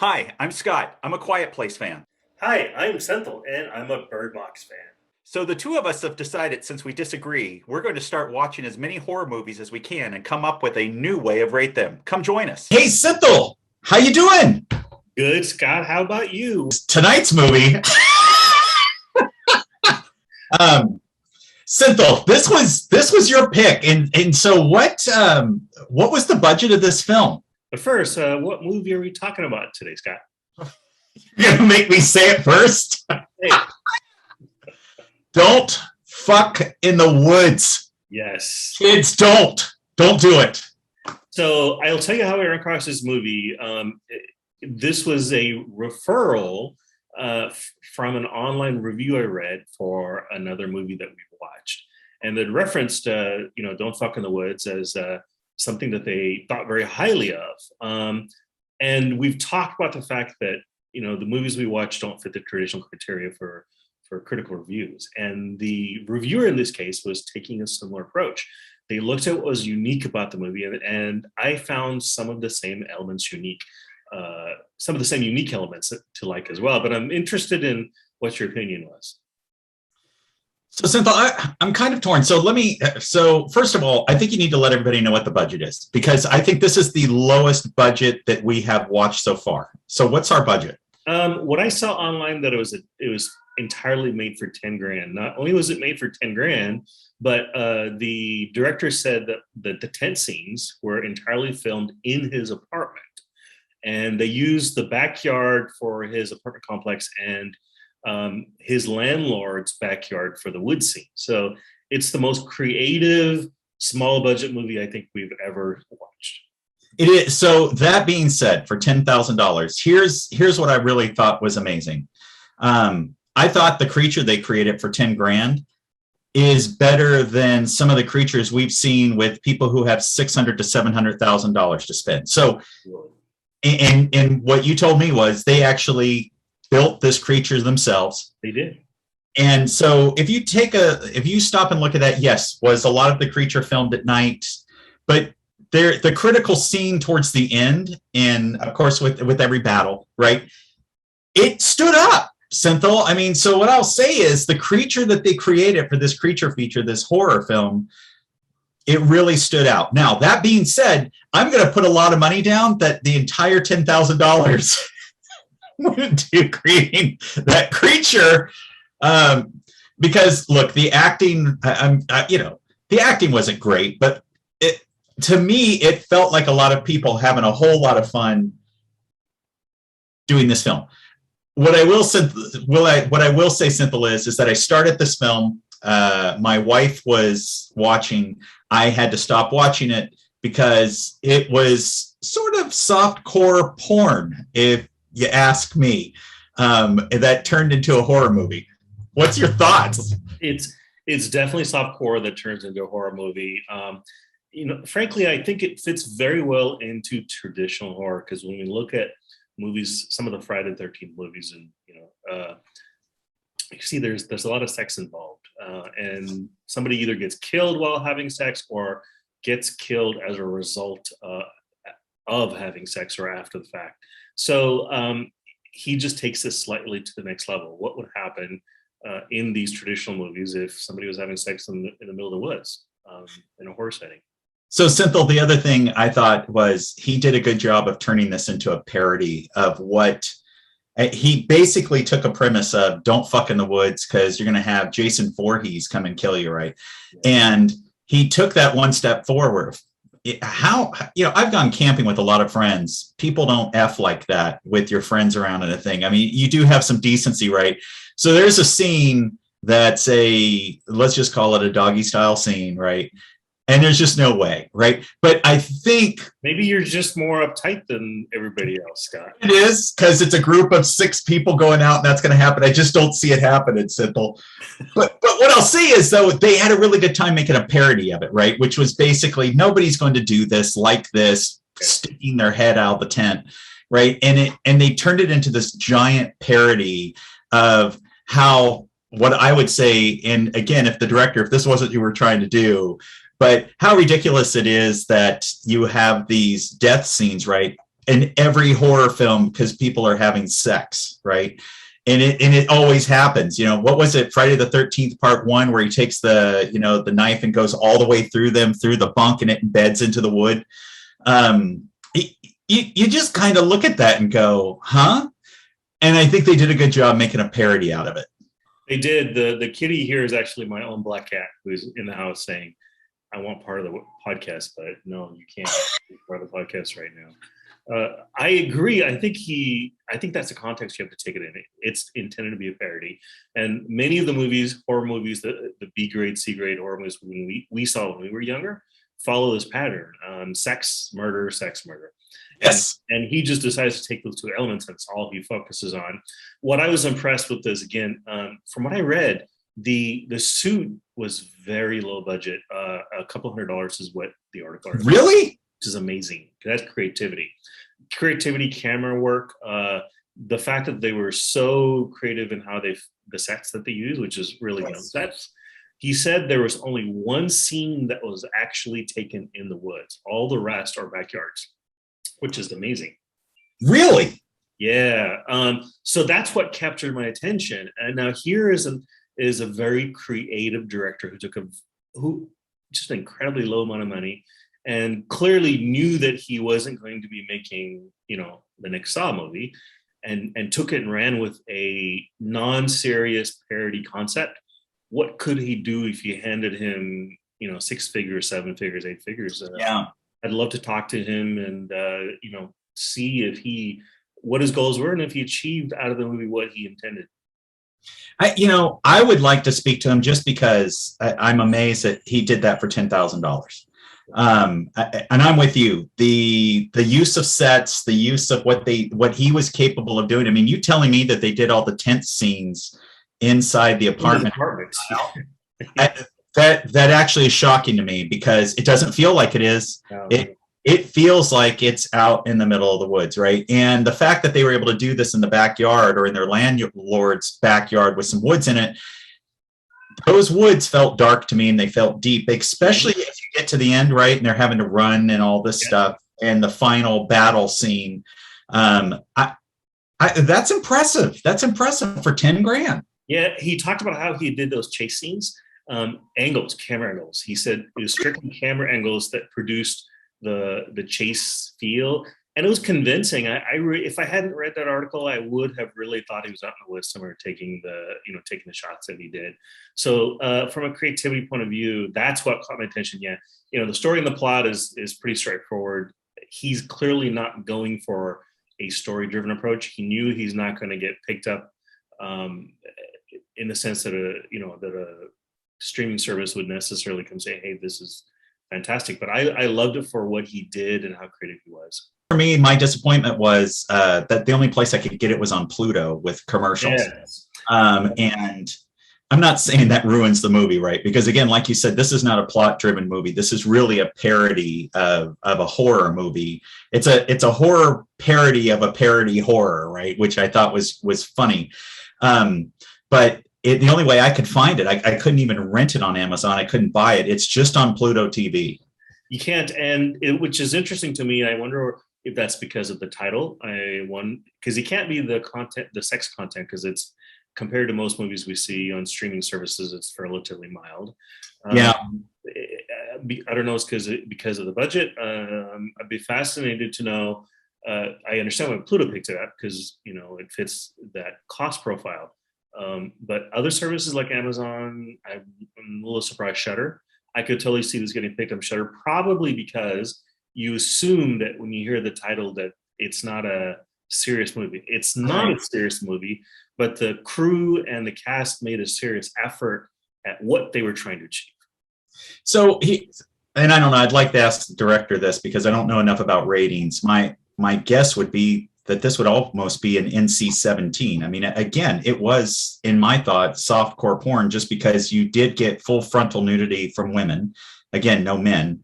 Hi, I'm Scott. I'm a Quiet Place fan. Hi, I'm Senthil, and I'm a Bird Box fan. So the two of us have decided, since we disagree, we're going to start watching as many horror movies as we can and come up with a new way of rate them. Come join us. Hey, Synthil, how you doing? Good, Scott. How about you? Tonight's movie. Synthil, this was your pick, and so what was the budget of this film? But first, what movie are we talking about today, Scott? You're gonna make me say it first? Hey. Don't fuck in the woods. Yes. Kids, don't do it. So I'll tell you how I ran across this movie. This was a referral from an online review I read for another movie that we've watched. And it referenced, Don't Fuck in the Woods as something that they thought very highly of. And we've talked about the fact that, the movies we watch don't fit the traditional criteria for critical reviews. And the reviewer in this case was taking a similar approach. They looked at what was unique about the movie, and I found some of the same elements unique, some of the same unique elements to like as well. But I'm interested in what your opinion was. So, Synthil, I'm kind of torn. So first of all, I think you need to let everybody know what the budget is, because I think this is the lowest budget that we have watched so far. So what's our budget? What I saw online that it was entirely made for 10 grand. Not only was it made for 10 grand, but the director said that the tent scenes were entirely filmed in his apartment. And they used the backyard for his apartment complex and his landlord's backyard for the wood scene. So it's the most creative, small budget movie I think we've ever watched. It is. So that being said, for $10,000, here's what I really thought was amazing. I thought the creature they created for 10 grand is better than some of the creatures we've seen with people who have $600,000 to $700,000 to spend. So, and what you told me was they actually built this creature themselves. They did. And so if you stop and look at that, yes, was a lot of the creature filmed at night, but the critical scene towards the end, and of course with every battle, right? It stood up, Synthil. I mean, so what I'll say is the creature that they created for this creature feature, this horror film, it really stood out. Now, that being said, I'm going to put a lot of money down that the entire $10,000 went to creating that creature, because look, the acting, the acting wasn't great, but to me, it felt like a lot of people having a whole lot of fun doing this film. What I will say, Synthil, is that I started this film. My wife was watching. I had to stop watching it because it was sort of softcore porn, if you ask me. That turned into a horror movie. What's your thoughts? It's definitely softcore that turns into a horror movie. Frankly, I think it fits very well into traditional horror, because when we look at movies, some of the Friday the 13th movies, and you see there's a lot of sex involved, and somebody either gets killed while having sex or gets killed as a result of having sex or after the fact. So he just takes this slightly to the next level. What would happen in these traditional movies if somebody was having sex in the middle of the woods in a horror setting? So, Synthil, the other thing I thought was he did a good job of turning this into a parody of what he basically took a premise of don't fuck in the woods because you're going to have Jason Voorhees come and kill you, right? Yeah. And he took that one step forward. I've gone camping with a lot of friends. People don't F like that with your friends around and a thing. I mean, you do have some decency, right? So there's a scene that's let's just call it a doggy style scene, right? And there's just no way, right? But I think maybe you're just more uptight than everybody else, Scott. It is, because it's a group of 6 people going out, and that's going to happen. I just don't see it happening, Synthil. But what I'll say is, though, they had a really good time making a parody of it, right? Which was basically nobody's going to do this like this, sticking their head out of the tent, right? And they turned it into this giant parody of how, what I would say, and again, if this wasn't what you were trying to do, but how ridiculous it is that you have these death scenes, right? in every horror film because people are having sex, right? And it always happens. You know, what was it? Friday the 13th part 1, where he takes the, you know, the knife and goes all the way through them, through the bunk, and it embeds into the wood. You just kind of look at that and go, huh? And I think they did a good job making a parody out of it. They did. The kitty here is actually my own black cat who's in the house saying, I want part of the podcast, but no, you can't be part of the podcast right now. I agree. I think that's the context you have to take it in. It's intended to be a parody. And many of the movies, horror movies, the B grade, C grade horror movies we saw when we were younger, follow this pattern. Sex, murder, sex, murder. Yes. And he just decides to take those two elements. That's all he focuses on. What I was impressed with is, again, from what I read, the suit was very low budget. A couple $100 is what the article is. Really? Which is amazing. That's creativity, camera work. The fact that they were so creative in how the sets that they use, which is really good. He said there was only one scene that was actually taken in the woods. All the rest are backyards, which is amazing. Really? Yeah. So that's what captured my attention. And now here is a very creative director who took just an incredibly low amount of money and clearly knew that he wasn't going to be making, you know, the next Saw movie, and took it and ran with a non-serious parody concept. What could he do if you handed him, you know, 6 figures, 7 figures, 8 figures? Yeah. I'd love to talk to him and, you know, see what his goals were and if he achieved out of the movie what he intended. I would like to speak to him just because I'm amazed that he did that for $10,000. And I'm with you. The use of sets, the use of what he was capable of doing. I mean, you telling me that they did all the tent scenes inside the apartment. That actually is shocking to me because it doesn't feel like it is. No. It feels like it's out in the middle of the woods, right? And the fact that they were able to do this in the backyard or in their landlord's backyard with some woods in it, those woods felt dark to me and they felt deep, especially if you get to the end, right? And they're having to run and all this stuff and the final battle scene. That's impressive. That's impressive for 10 grand. Yeah, he talked about how he did those chase scenes, camera angles. He said it was strictly camera angles that produced the chase feel, and it was convincing. If I hadn't read that article, I would have really thought he was out in the woods somewhere taking the shots that he did. So from a creativity point of view, that's what caught my attention. Yeah, you know, the story and the plot is pretty straightforward. He's clearly not going for a story-driven approach. He knew he's not going to get picked up in the sense that a streaming service would necessarily come say, "Hey, this is fantastic." But I loved it for what he did and how creative he was. For me, my disappointment was that the only place I could get it was on Pluto with commercials. Yes. And I'm not saying that ruins the movie, right? Because again, like you said, this is not a plot-driven movie. This is really a parody of a horror movie. It's a horror parody of a parody horror, right? Which I thought was funny. But the only way I could find it, I couldn't even rent it on Amazon. I couldn't buy it. It's just on Pluto TV. You can't, which is interesting to me. I wonder if that's because of the title. Because it can't be the sex content, because it's compared to most movies we see on streaming services, it's relatively mild. Yeah. I don't know. It's because of the budget. I'd be fascinated to know. I understand why Pluto picked it up because it fits that cost profile. But other services like Amazon, I'm a little surprised. Shudder, I could totally see this getting picked up. Shudder, probably because you assume that when you hear the title that it's not a serious movie. It's not a serious movie, but the crew and the cast made a serious effort at what they were trying to achieve. So and I don't know, I'd like to ask the director this because I don't know enough about ratings. My guess would be that this would almost be an NC-17. I mean, again, it was, in my thought, softcore porn just because you did get full frontal nudity from women. Again, no men.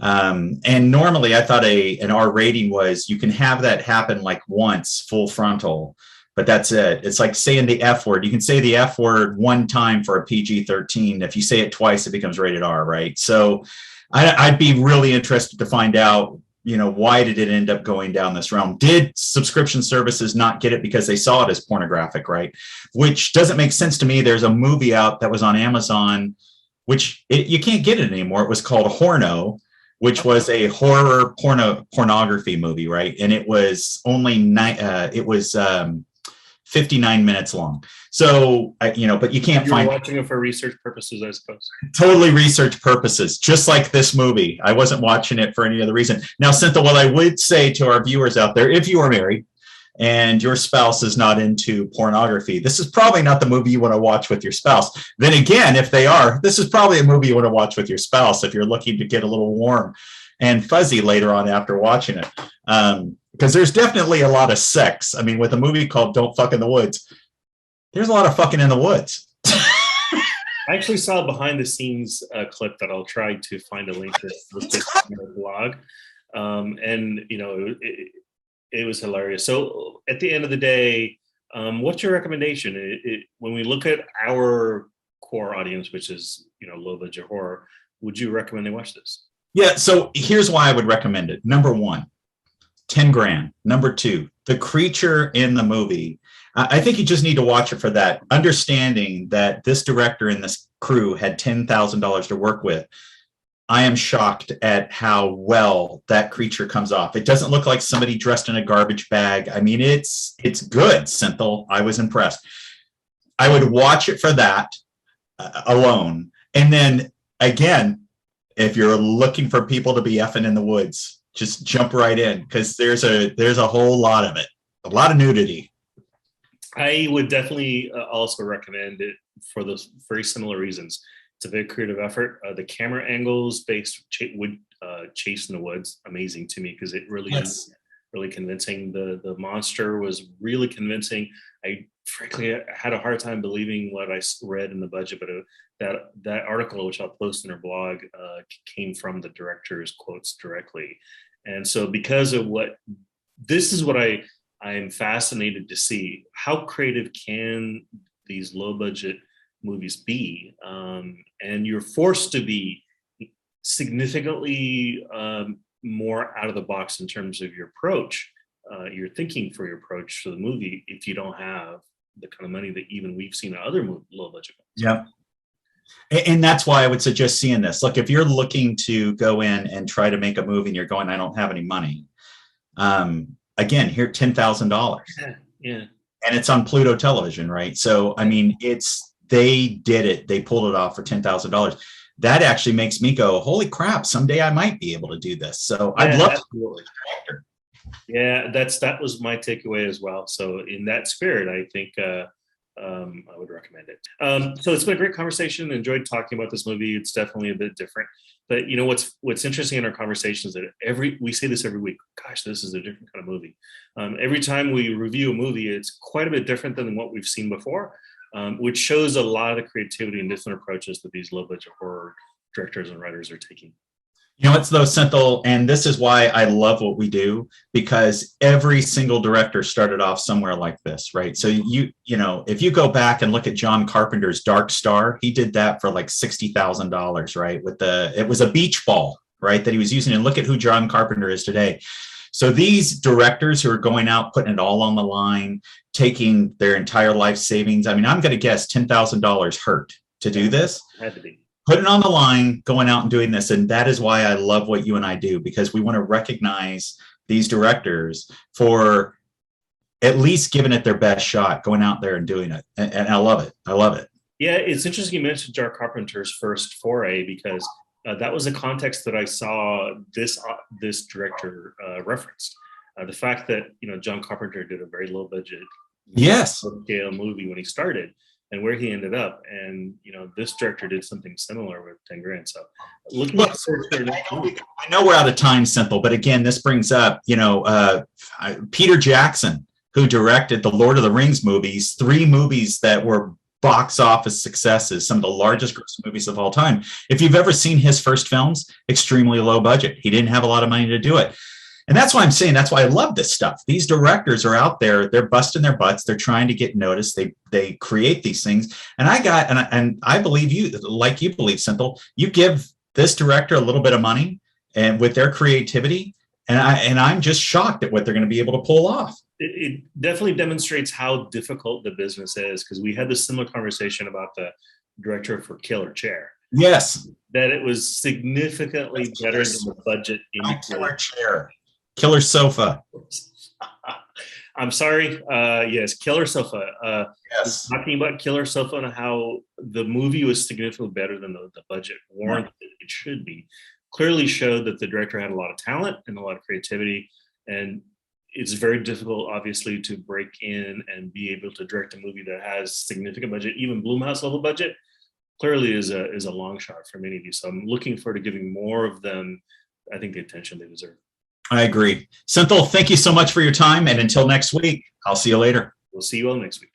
And normally I thought an R rating was you can have that happen like once, full frontal, but that's it. It's like saying the F word. You can say the F word one time for a PG-13. If you say it twice, it becomes rated R, right? So I'd be really interested to find out why did it end up going down this realm? Did subscription services not get it because they saw it as pornographic, right? Which doesn't make sense to me. There's a movie out that was on Amazon, which you can't get it anymore. It was called Horno, which was a horror pornography movie, right? And it was only 59 minutes long. So, but you can't find. You're watching it for research purposes, I suppose. Totally research purposes, just like this movie. I wasn't watching it for any other reason. Now, Cynthia, what I would say to our viewers out there, if you are married and your spouse is not into pornography, this is probably not the movie you want to watch with your spouse. Then again, if they are, this is probably a movie you want to watch with your spouse if you're looking to get a little warm and fuzzy later on after watching it. Because there's definitely a lot of sex. I mean, with a movie called Don't Fuck in the Woods, there's a lot of fucking in the woods. I actually saw a behind the scenes clip that I'll try to find a link to the blog. And, it was hilarious. So at the end of the day, what's your recommendation? When we look at our core audience, which is, low budget horror, would you recommend they watch this? Yeah. So here's why I would recommend it. Number one, 10 grand. Number two, the creature in the movie. I think you just need to watch it for that, understanding that this director and this crew had $10,000 to work with. I am shocked at how well that creature comes off. It doesn't look like somebody dressed in a garbage bag. I mean, it's good, Cynthia. I was impressed. I would watch it for that alone. And then again, if you're looking for people to be effing in the woods, just jump right in, because there's a whole lot of it, a lot of nudity. I would definitely also recommend it for those very similar reasons. It's a very creative effort. The camera angles based would Chase in the Woods, amazing to me, because it really is really convincing. The monster was really convincing. I frankly had a hard time believing what I read in the budget, but that article, which I'll post in our blog, came from the director's quotes directly. And so because of this is what I'm fascinated to see. How creative can these low budget movies be? And you're forced to be significantly more out of the box in terms of your approach, your thinking for your approach to the movie, if you don't have the kind of money that even we've seen in other low budget movies. Yeah. And that's why I would suggest seeing this. Look, if you're looking to go in and try to make a movie and you're going, I don't have any money. Again, here, $10,000. Yeah. And it's on Pluto Television, right? So, I mean, they did it. They pulled it off for $10,000. That actually makes me go, holy crap, someday I might be able to do this. So I'd love to. Yeah, that was my takeaway as well. So in that spirit, I think I would recommend it. So it's been a great conversation. Enjoyed talking about this movie. It's definitely a bit different. But what's interesting in our conversations that we say this every week. Gosh, this is a different kind of movie. Every time we review a movie, it's quite a bit different than what we've seen before, which shows a lot of the creativity and different approaches that these low budget horror directors and writers are taking. You know what's though, Cynthia, and this is why I love what we do, because every single director started off somewhere like this, right? So if you go back and look at John Carpenter's Dark Star, he did that for like $60,000, right? It was a beach ball, right, that he was using. And look at who John Carpenter is today. So these directors who are going out, putting it all on the line, taking their entire life savings. I mean, I'm going to guess $10,000 hurt to do this. Had to be. Put it on the line, going out and doing this. And that is why I love what you and I do, because we want to recognize these directors for at least giving it their best shot, going out there and doing it. And I love it. I love it. Yeah, it's interesting you mentioned John Carpenter's first foray, because that was a context that I saw this director referenced. The fact that, John Carpenter did a very low budget, scale movie when he started, and where he ended up. And, this director did something similar with 10 grand. So looking at I know we're out of time, Simple, but again, this brings up, Peter Jackson, who directed the Lord of the Rings movies, 3 movies that were box office successes, some of the largest gross movies of all time. If you've ever seen his first films, extremely low budget. He didn't have a lot of money to do it. And that's why I'm saying, that's why I love this stuff. These directors are out there, they're busting their butts, they're trying to get noticed, they create these things. And I believe you, like you believe, Simple, you give this director a little bit of money and with their creativity, and I'm just shocked at what they're going to be able to pull off. It definitely demonstrates how difficult the business is, because we had this similar conversation about the director for Killer Chair. Yes. That it was significantly better than the budget Killer Chair, Killer Sofa. I'm sorry. Yes, Killer Sofa. Yes. Talking about Killer Sofa and how the movie was significantly better than the budget warranted it should be. Clearly showed that the director had a lot of talent and a lot of creativity, and it's very difficult, obviously, to break in and be able to direct a movie that has significant budget, even Blumhouse level budget. Clearly is a long shot for many of you. So I'm looking forward to giving more of them, I think, the attention they deserve. I agree. Senthil, thank you so much for your time. And until next week, I'll see you later. We'll see you all next week.